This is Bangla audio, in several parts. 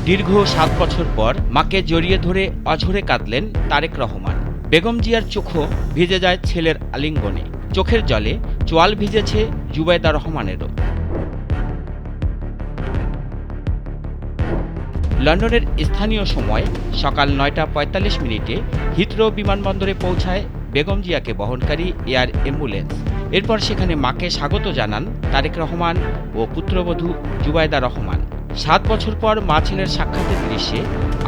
দীর্ঘ ৭ বছর পর মাকে জড়িয়ে ধরে অঝরে কাঁদলেন তারেক রহমান। বেগম জিয়ার চোখও ভিজে যায় ছেলের আলিঙ্গনে। চোখের জলে চোয়াল ভিজেছে জুবাইদা রহমানেরও। লন্ডনের স্থানীয় সময় সকাল ৯টা ৪৫ মিনিটে হিথ্রো বিমানবন্দরে পৌঁছায় বেগম জিয়াকে বহনকারী এয়ার অ্যাম্বুলেন্স। এরপর সেখানে মাকে স্বাগত জানান তারেক রহমান ও পুত্রবধূ জুবাইদা রহমান। ৭ বছর পর মা ছেলের সাক্ষাতের দৃশ্যে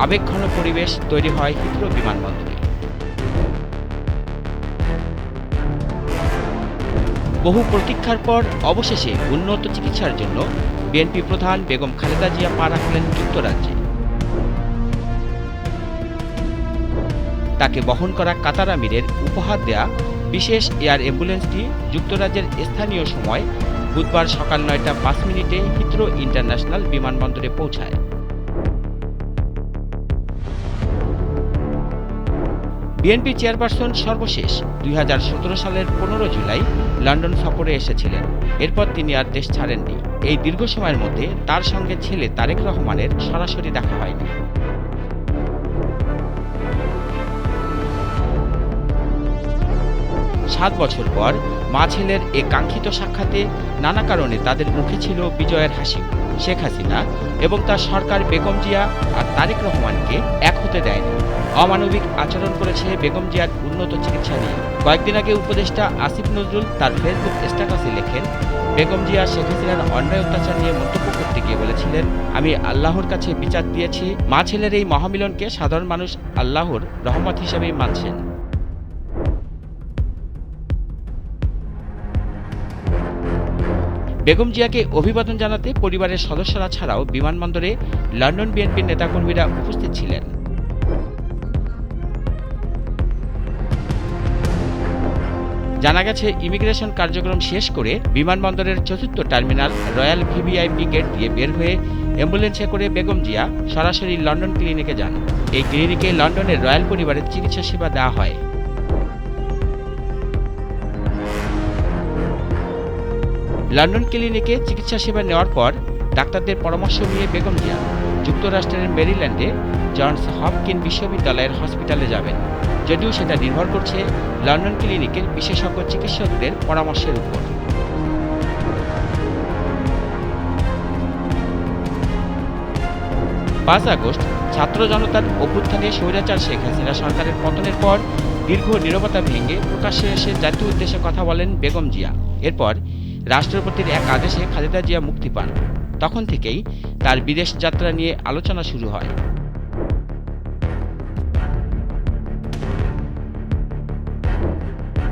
আবেগঘন পরিবেশ তৈরি হয় হিথ্রো বিমানবন্দরে। বহু প্রতীক্ষার পর অবশেষে উন্নত চিকিৎসার জন্য বিএনপি প্রধান বেগম খালেদা জিয়া পা রাখলেন যুক্তরাজ্যে। তাকে বহন করা কাতার আমিরের উপহার দেয়া বিশেষ এয়ার অ্যাম্বুলেন্সটি যুক্তরাজ্যের স্থানীয় সময় বুধবার সকাল ৯টা ৫ মিনিটে হিথ্রো ইন্টারন্যাশনাল বিমানবন্দরে পৌঁছায়। বিএনপি চেয়ারপারসন সর্বশেষ ২০১৭ সালের ১৫ জুলাই লন্ডন সফরে এসেছিলেন। এরপর তিনি আর দেশ ছাড়েননি। এই দীর্ঘ সময়ের মধ্যে তার সঙ্গে ছেলে তারেক রহমানের সরাসরি দেখা হয়নি। সাত বছর পর মা ছেলের এ কাঙ্ক্ষিত সাক্ষাতে নানা কারণে তাদের মুখে ছিল বিজয়ের হাসি। শেখ হাসিনা এবং তার সরকার বেগম জিয়া আর তারেক রহমানকে এক হতে দেয়নি। অমানবিক আচরণ করেছে বেগম জিয়ার উন্নত চিকিৎসা নিয়ে। কয়েকদিন আগে উপদেষ্টা আসিফ নজরুল তার ফেসবুক স্ট্যাটাসে লেখেন, বেগম জিয়া শেখ হাসিনার অন্যায় অত্যাচার নিয়ে মন্তব্য করতে গিয়ে বলেছিলেন, আমি আল্লাহর কাছে বিচার দিয়েছি। মা ছেলের এই মহামিলনকে সাধারণ মানুষ আল্লাহর রহমত হিসেবেই মানছেন। বেগম জিয়াকে অভিবাদন জানাতে পরিবারের সদস্যরা ছাড়াও বিমানবন্দরে লন্ডন বিএনপির নেতাকর্মীরা উপস্থিত ছিলেন। জানা গেছে, ইমিগ্রেশন কার্যক্রম শেষ করে বিমানবন্দরের চতুর্থ টার্মিনাল রয়্যাল ভিভিআইপি গেট দিয়ে বের হয়ে অ্যাম্বুলেন্সে করে বেগম জিয়া সরাসরি লন্ডন ক্লিনিকে যান। এই ক্লিনিকে লন্ডনের রয়্যাল পরিবারের চিকিৎসা সেবা দেওয়া হয়। লন্ডন ক্লিনিকে চিকিৎসা সেবা নেওয়ার পর ডাক্তারদের পরামর্শ নিয়ে বেগম জিয়া যুক্তরাষ্ট্রের মেরিল্যান্ডে জনস হপকিন্স বিশ্ববিদ্যালয়ের হসপিটালে যাবেন, যদিও সেটা নির্ভর করছে লন্ডন ক্লিনিকের বিশেষজ্ঞ চিকিৎসকদের পরামর্শের উপর। ৫ আগস্ট ছাত্র জনতার অভ্যুত্থানে স্বৈরাচার শেখ হাসিনা সরকারের পতনের পর দীর্ঘ নীরবতা ভেঙে প্রকাশ্যে এসে জাতীয় উদ্দেশ্যে কথা বলেন বেগম জিয়া। এরপর রাষ্ট্রপতির এক আদেশে খালেদা জিয়া মুক্তি পান। তখন থেকেই তার বিদেশ যাত্রা নিয়ে আলোচনা শুরু হয়।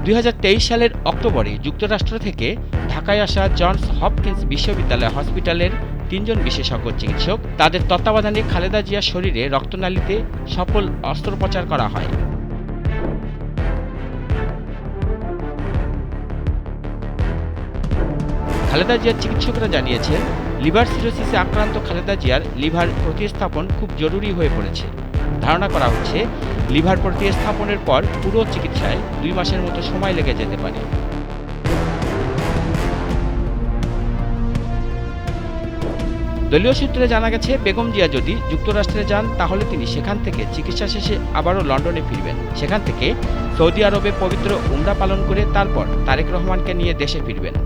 ২০২৩ সালের অক্টোবরে যুক্তরাষ্ট্র থেকে ঢাকায় আসা জনস হপকিন্স বিশ্ববিদ্যালয় হসপিটালের ৩ জন বিশেষজ্ঞ চিকিৎসক তাদের তত্ত্বাবধানে খালেদা জিয়ার শরীরে রক্তনালীতে সফল অস্ত্রোপচার করা হয়। খালেদা জিয়ার চিকিৎসকরা জানিয়েছেন, লিভার সিরোসিসে আক্রান্ত খালেদা জিয়ার লিভার প্রতিস্থাপন খুব জরুরি হয়ে পড়েছে। ধারণা করা হচ্ছে, লিভার প্রতিস্থাপনের পর পুরো চিকিৎসায় ২ মাসের মতো সময় লেগে যেতে পারে। দলীয় সূত্রে জানা গেছে, বেগম জিয়া যদি যুক্তরাষ্ট্রে যান তাহলে তিনি সেখান থেকে চিকিৎসা শেষে আবারও লন্ডনে ফিরবেন। সেখান থেকে সৌদি আরবে পবিত্র উমরা পালন করে তারপর তারেক রহমানকে নিয়ে দেশে ফিরবেন।